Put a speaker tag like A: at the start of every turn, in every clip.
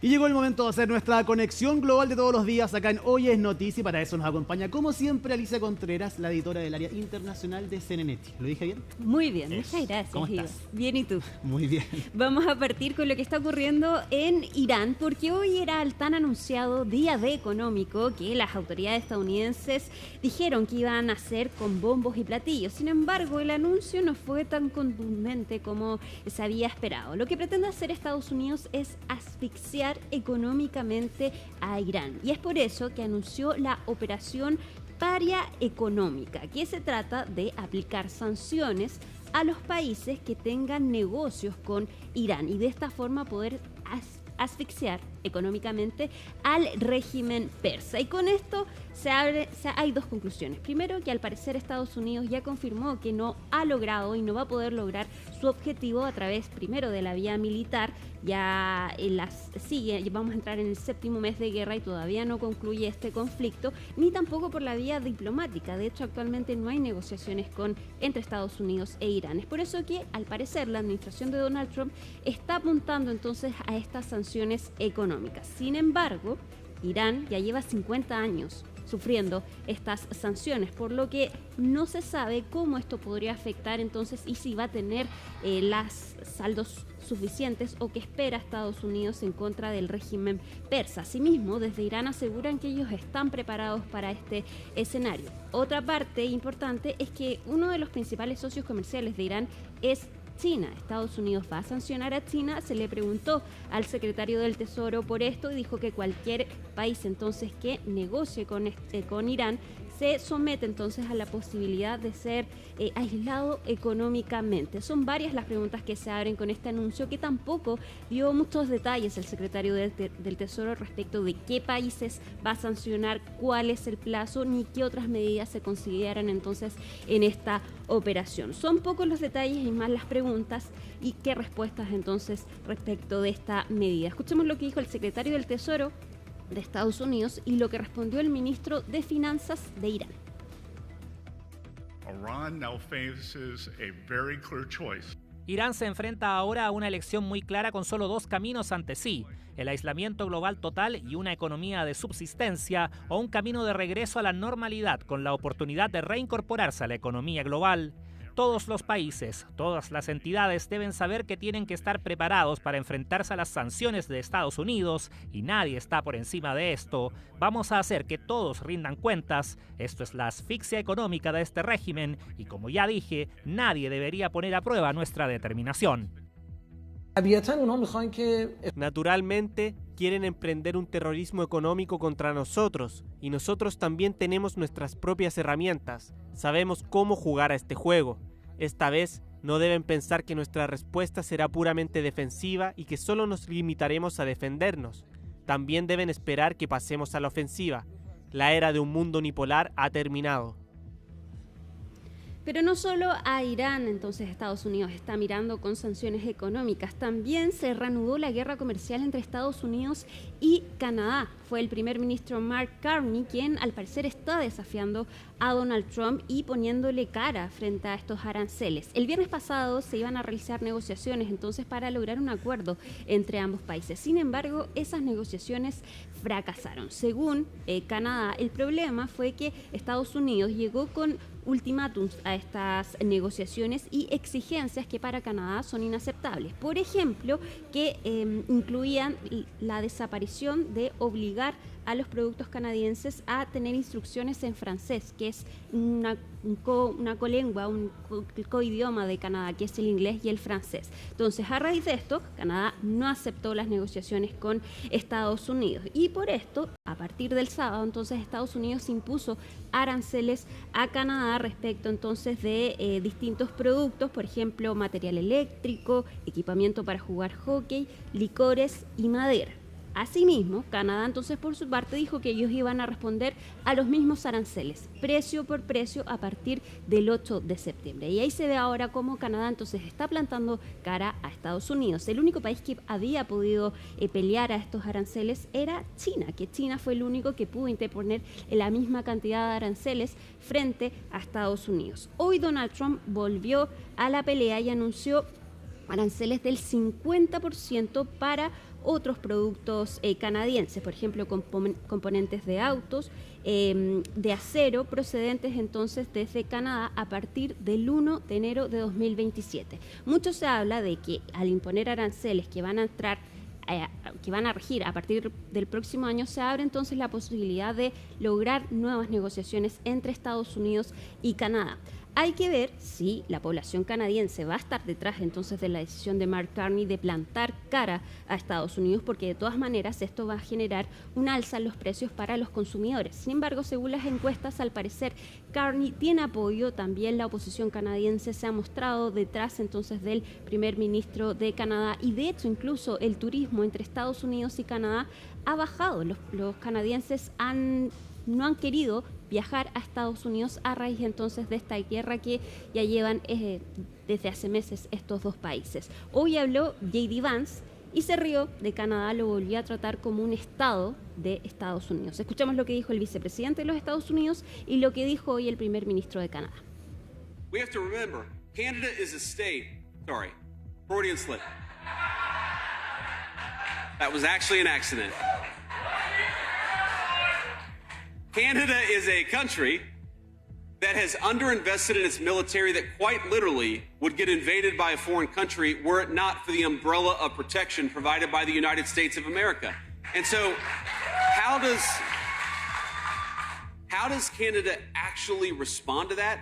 A: Y llegó el momento de hacer nuestra conexión global de todos los días acá en Hoy es Noticia, y para eso nos acompaña, como siempre, Alicia Contreras, la editora del área internacional de CNN. ¿Lo dije bien?
B: Muy bien, muchas gracias.
A: ¿Cómo estás?
B: Bien, ¿y tú?
A: Muy bien.
B: Vamos a partir con lo que está ocurriendo en Irán, porque hoy era el tan anunciado Día D económico que las autoridades estadounidenses dijeron que iban a hacer con bombos y platillos. Sin embargo, el anuncio no fue tan contundente como se había esperado. Lo que pretende hacer Estados Unidos es asfixiar económicamente a Irán, y es por eso que anunció la operación Paria Económica, que se trata de aplicar sanciones a los países que tengan negocios con Irán y de esta forma poder asfixiar económicamente al régimen persa. Y con esto hay dos conclusiones. Primero, que al parecer Estados Unidos ya confirmó que no ha logrado y no va a poder lograr su objetivo a través primero de la vía militar. Ya vamos a entrar en el 7º mes de guerra y todavía no concluye este conflicto, ni tampoco por la vía diplomática. De hecho, actualmente no hay negociaciones entre Estados Unidos e Irán. Es por eso que, al parecer, la administración de Donald Trump está apuntando entonces a estas sanciones económicas. Sin embargo, Irán ya lleva 50 años sufriendo estas sanciones, por lo que no se sabe cómo esto podría afectar entonces y si va a tener las saldos suficientes o que espera Estados Unidos en contra del régimen persa. Asimismo, desde Irán aseguran que ellos están preparados para este escenario. Otra parte importante es que uno de los principales socios comerciales de Irán es China. Estados Unidos va a sancionar a China. Se le preguntó al secretario del Tesoro por esto y dijo que cualquier país entonces que negocie con Irán se somete entonces a la posibilidad de ser aislado económicamente. Son varias las preguntas que se abren con este anuncio, que tampoco dio muchos detalles el secretario del Tesoro respecto de qué países va a sancionar, cuál es el plazo, ni qué otras medidas se consideran entonces en esta operación. Son pocos los detalles y más las preguntas y qué respuestas entonces respecto de esta medida. Escuchemos lo que dijo el secretario del Tesoro de Estados Unidos y lo que respondió el ministro de Finanzas de Irán.
C: Irán se enfrenta ahora a una elección muy clara con solo dos caminos ante sí: el aislamiento global total y una economía de subsistencia, o un camino de regreso a la normalidad con la oportunidad de reincorporarse a la economía global. Todos los países, todas las entidades deben saber que tienen que estar preparados para enfrentarse a las sanciones de Estados Unidos y nadie está por encima de esto. Vamos a hacer que todos rindan cuentas. Esto es la asfixia económica de este régimen y, como ya dije, nadie debería poner a prueba nuestra determinación.
D: Naturalmente, quieren emprender un terrorismo económico contra nosotros, y nosotros también tenemos nuestras propias herramientas. Sabemos cómo jugar a este juego. Esta vez, no deben pensar que nuestra respuesta será puramente defensiva y que solo nos limitaremos a defendernos. También deben esperar que pasemos a la ofensiva. La era de un mundo unipolar ha terminado.
B: Pero no solo a Irán, entonces Estados Unidos está mirando con sanciones económicas. También se reanudó la guerra comercial entre Estados Unidos y Canadá. Fue el primer ministro Mark Carney quien al parecer está desafiando a Donald Trump y poniéndole cara frente a estos aranceles. El viernes pasado se iban a realizar negociaciones entonces para lograr un acuerdo entre ambos países. Sin embargo, esas negociaciones fracasaron. Según Canadá, el problema fue que Estados Unidos llegó con ultimátums a estas negociaciones y exigencias que para Canadá son inaceptables. Por ejemplo, que incluían la desaparición de obligar a los productos canadienses a tener instrucciones en francés, que es una colengua, un coidioma de Canadá, que es el inglés y el francés. Entonces, a raíz de esto, Canadá no aceptó las negociaciones con Estados Unidos y por esto, a partir del sábado, entonces Estados Unidos impuso aranceles a Canadá respecto entonces de distintos productos, por ejemplo, material eléctrico, equipamiento para jugar hockey, licores y madera. Asimismo, Canadá entonces por su parte dijo que ellos iban a responder a los mismos aranceles, precio por precio, a partir del 8 de septiembre. Y ahí se ve ahora cómo Canadá entonces está plantando cara a Estados Unidos. El único país que había podido pelear a estos aranceles era China, que China fue el único que pudo interponer la misma cantidad de aranceles frente a Estados Unidos. Hoy Donald Trump volvió a la pelea y anunció aranceles del 50% para otros productos canadienses, por ejemplo, componentes de autos, de acero procedentes entonces desde Canadá a partir del 1 de enero de 2027. Mucho se habla de que al imponer aranceles que van a regir a partir del próximo año, se abre entonces la posibilidad de lograr nuevas negociaciones entre Estados Unidos y Canadá. Hay que ver si la población canadiense va a estar detrás entonces de la decisión de Mark Carney de plantar cara a Estados Unidos, porque de todas maneras esto va a generar un alza en los precios para los consumidores. Sin embargo, según las encuestas, al parecer Carney tiene apoyo. También la oposición canadiense se ha mostrado detrás entonces del primer ministro de Canadá, y de hecho incluso el turismo entre Estados Unidos y Canadá ha bajado. Los canadienses no han querido viajar a Estados Unidos a raíz entonces de esta guerra que ya llevan desde hace meses estos dos países. Hoy habló J.D. Vance y se rió de Canadá, lo volvió a tratar como un estado de Estados Unidos. Escuchamos lo que dijo el vicepresidente de los Estados Unidos y lo que dijo hoy el primer ministro de Canadá.
E: We have to remember, Canada is a state. Sorry, Freudian slip. That was actually an accident. Canada is a country that has underinvested in its military, that quite literally would get invaded by a foreign country were it not for the umbrella of protection provided by the United States of America. And so how does Canada actually respond to that?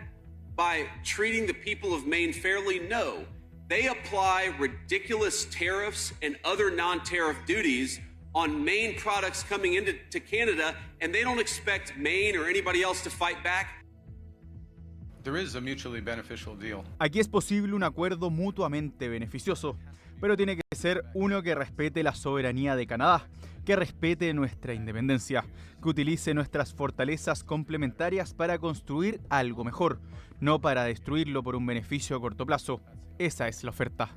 E: By treating the people of Maine fairly? No. They apply ridiculous tariffs and other non-tariff duties on Maine products coming into Canada, and they don't expect Maine or anybody else to fight back.
F: There is a mutually beneficial deal.
G: Aquí es posible un acuerdo mutuamente beneficioso, pero tiene que ser uno que respete la soberanía de Canadá, que respete nuestra independencia, que utilice nuestras fortalezas complementarias para construir algo mejor, no para destruirlo por un beneficio a corto plazo. Esa es la oferta.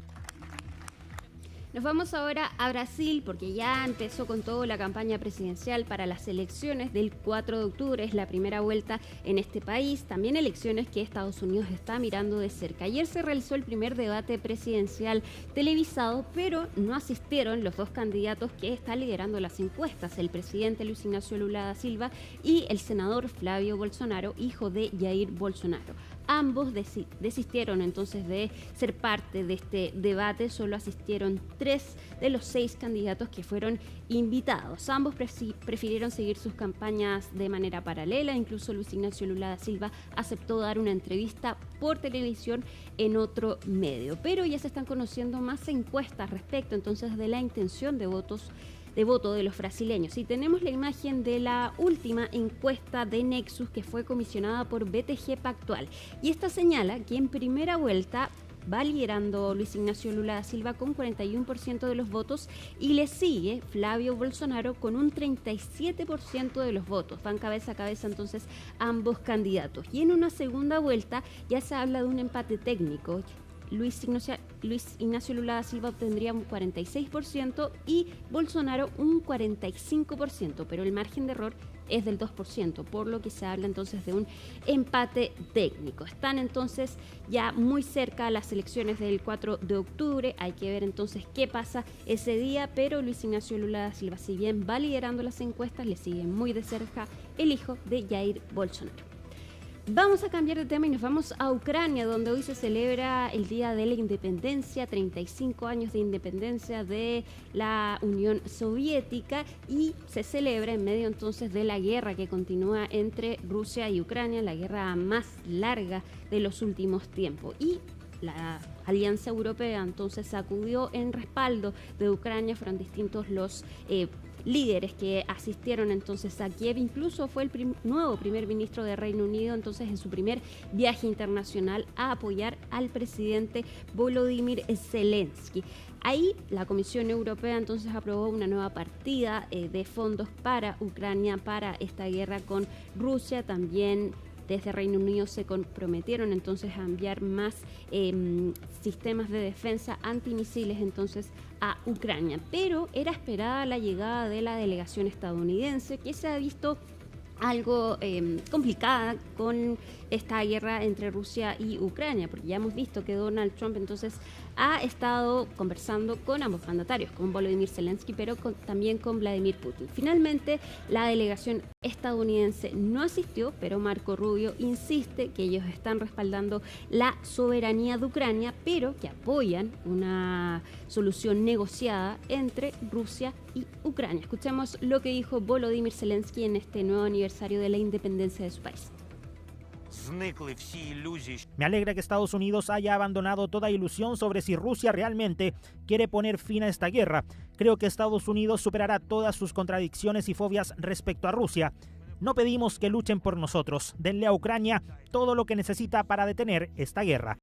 B: Nos vamos ahora a Brasil, porque ya empezó con todo la campaña presidencial para las elecciones del 4 de octubre. Es la primera vuelta en este país. También elecciones que Estados Unidos está mirando de cerca. Ayer se realizó el primer debate presidencial televisado, pero no asistieron los dos candidatos que están liderando las encuestas, el presidente Luis Ignacio Lula da Silva y el senador Flavio Bolsonaro, hijo de Jair Bolsonaro. Ambos desistieron entonces de ser parte de este debate. Solo asistieron 3 de los 6 candidatos que fueron invitados. Ambos prefirieron seguir sus campañas de manera paralela. Incluso Luis Ignacio Lula da Silva aceptó dar una entrevista por televisión en otro medio. Pero ya se están conociendo más encuestas respecto entonces de la intención de voto de los brasileños. Y tenemos la imagen de la última encuesta de Nexus, que fue comisionada por BTG Pactual, y esta señala que en primera vuelta va liderando Luis Ignacio Lula da Silva con 41% de los votos, y le sigue Flavio Bolsonaro con un 37% de los votos. Van cabeza a cabeza entonces ambos candidatos, y en una segunda vuelta ya se habla de un empate técnico. Luis Ignacio Lula da Silva obtendría un 46% y Bolsonaro un 45%, pero el margen de error es del 2%, por lo que se habla entonces de un empate técnico. Están entonces ya muy cerca las elecciones del 4 de octubre, hay que ver entonces qué pasa ese día, pero Luis Ignacio Lula da Silva, si bien va liderando las encuestas, le sigue muy de cerca el hijo de Jair Bolsonaro. Vamos a cambiar de tema y nos vamos a Ucrania, donde hoy se celebra el Día de la Independencia, 35 años de independencia de la Unión Soviética, y se celebra en medio entonces de la guerra que continúa entre Rusia y Ucrania, la guerra más larga de los últimos tiempos. Y la Alianza Europea entonces acudió en respaldo de Ucrania. Fueron distintos los líderes que asistieron entonces a Kiev. Incluso fue el nuevo primer ministro de Reino Unido entonces en su primer viaje internacional a apoyar al presidente Volodymyr Zelensky. Ahí la Comisión Europea entonces aprobó una nueva partida de fondos para Ucrania, para esta guerra con Rusia. También desde Reino Unido se comprometieron entonces a enviar más sistemas de defensa antimisiles entonces a Ucrania. Pero era esperada la llegada de la delegación estadounidense, que se ha visto algo complicada con esta guerra entre Rusia y Ucrania, porque ya hemos visto que Donald Trump entonces ha estado conversando con ambos mandatarios, con Volodymyr Zelensky, pero también con Vladimir Putin. Finalmente, la delegación estadounidense no asistió, pero Marco Rubio insiste que ellos están respaldando la soberanía de Ucrania, pero que apoyan una solución negociada entre Rusia y Ucrania. Escuchemos lo que dijo Volodymyr Zelensky en este nuevo aniversario de la independencia de su país.
H: Me alegra que Estados Unidos haya abandonado toda ilusión sobre si Rusia realmente quiere poner fin a esta guerra. Creo que Estados Unidos superará todas sus contradicciones y fobias respecto a Rusia. No pedimos que luchen por nosotros. Denle a Ucrania todo lo que necesita para detener esta guerra.